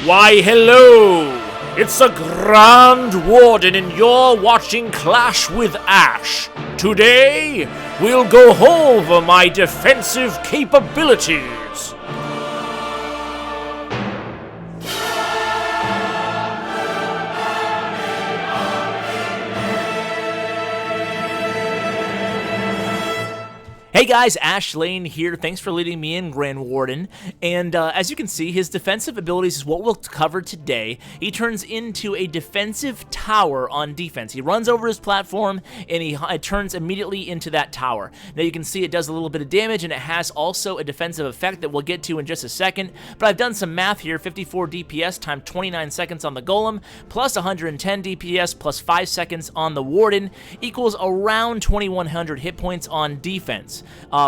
Why, hello! It's the Grand Warden, and you're watching Clash with Ash. Today, we'll go over my defensive capabilities. Hey guys, Ash Lane here. Thanks for leading me in, Grand Warden. And as you can see, his defensive abilities is what we'll cover today. He turns into a defensive tower on defense. He runs over his platform and he turns immediately into that tower. Now you can see it does a little bit of damage, and it has also a defensive effect that we'll get to in just a second. But I've done some math here. 54 DPS times 29 seconds on the Golem, plus 110 DPS plus 5 seconds on the Warden equals around 2100 hit points on defense.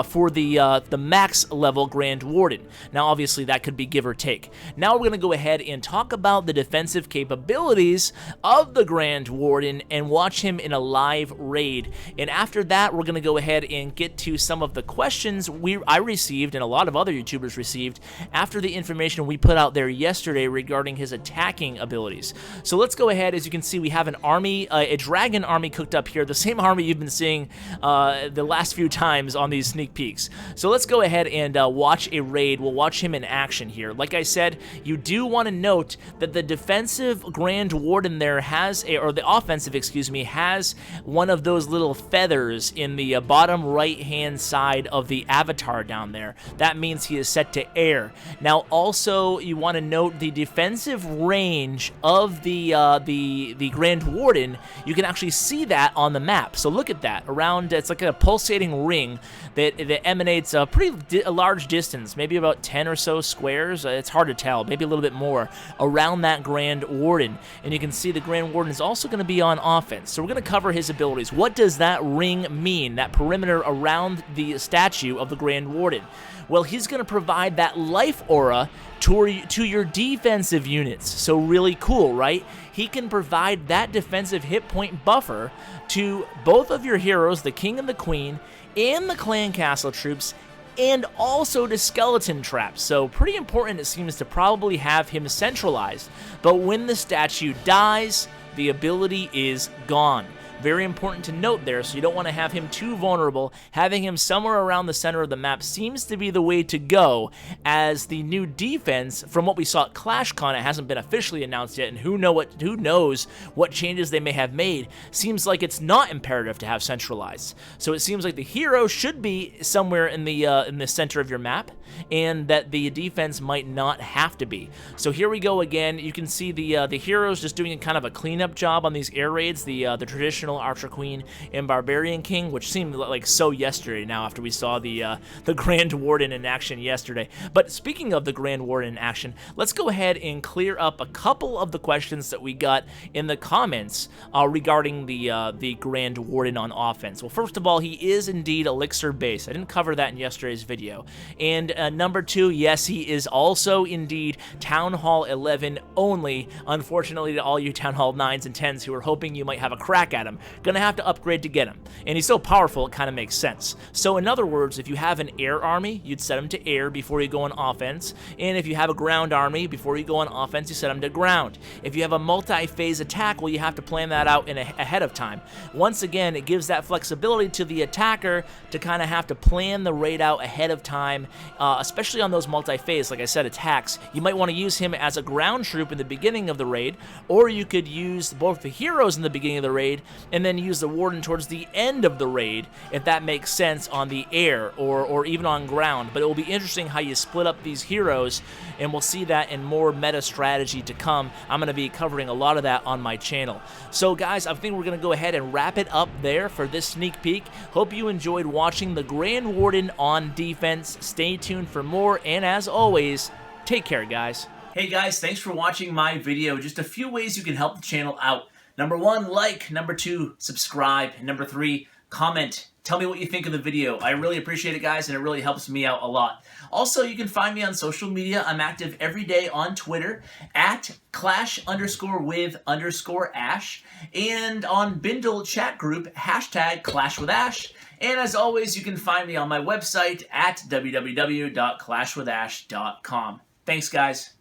For the max level Grand Warden. Now obviously that could be give or take. Now we're going to go ahead and talk about the defensive capabilities of the Grand Warden and watch him in a live raid. And after that we're going to go ahead and get to some of the questions I received and a lot of other YouTubers received after the information we put out there yesterday regarding his attacking abilities. So let's go ahead. As you can see, we have an army, a dragon army cooked up here, the same army you've been seeing the last few times on these sneak peeks. So let's go ahead and watch a raid. We'll watch him in action here. Like I said, you do want to note that the defensive Grand Warden there has or the offensive, excuse me, has one of those little feathers in the bottom right hand side of the avatar down there. That means he is set to air. Now also you want to note the defensive range of the Grand Warden. You can actually see that on the map. So look at that. Around, it's like a pulsating ring that emanates a pretty large distance, maybe about 10 or so squares. It's hard to tell, maybe a little bit more, around that Grand Warden. And you can see the Grand Warden is also going to be on offense. So we're going to cover his abilities. What does that ring mean, that perimeter around the statue of the Grand Warden? Well, he's going to provide that life aura to your defensive units. So really cool, right? He can provide that defensive hit point buffer to both of your heroes, the King and the Queen, and the Clan Castle troops, and also to skeleton traps. So pretty important, it seems, to probably have him centralized. But when the statue dies, the ability is gone. Very important to note there, so you don't want to have him too vulnerable. Having him somewhere around the center of the map seems to be the way to go, as the new defense, from what we saw at ClashCon, it hasn't been officially announced yet, and who knows what changes they may have made, seems like it's not imperative to have centralized. So it seems like the hero should be somewhere in the center of your map, and that the defense might not have to be. So here we go again. You can see the heroes just doing kind of a cleanup job on these air raids, the traditional Archer Queen and Barbarian King, which seemed like so yesterday now after we saw the Grand Warden in action yesterday. But speaking of the Grand Warden in action, let's go ahead and clear up a couple of the questions that we got in the comments regarding the Grand Warden on offense. Well, first of all, he is indeed elixir based. I didn't cover that in yesterday's video. And number two, yes, he is also indeed Town Hall 11 only. Unfortunately, to all you Town Hall 9s and 10s who are hoping you might have a crack at him, gonna have to upgrade to get him. And he's so powerful, it kind of makes sense. So in other words, if you have an air army, you'd set him to air before you go on offense. And if you have a ground army, before you go on offense, you set him to ground. If you have a multi-phase attack, well, you have to plan that out ahead of time. Once again, it gives that flexibility to the attacker to kind of have to plan the raid out ahead of time, especially on those multi-phase, like I said, attacks. You might want to use him as a ground troop in the beginning of the raid, or you could use both the heroes in the beginning of the raid and then use the Warden towards the end of the raid, if that makes sense, on the air or even on ground. But it will be interesting how you split up these heroes, and we'll see that in more meta strategy to come. I'm going to be covering a lot of that on my channel. So guys, I think we're going to go ahead and wrap it up there for this sneak peek. Hope you enjoyed watching the Grand Warden on defense. Stay tuned for more, and as always, take care, guys. Hey guys, thanks for watching my video. Just a few ways you can help the channel out. Number one, like. Number two, subscribe. And number three, comment. Tell me what you think of the video. I really appreciate it, guys, and it really helps me out a lot. Also, you can find me on social media. I'm active every day on Twitter at @clash_with_ash, and on Bindle chat group #ClashWithAsh. And as always, you can find me on my website at www.clashwithash.com. Thanks, guys.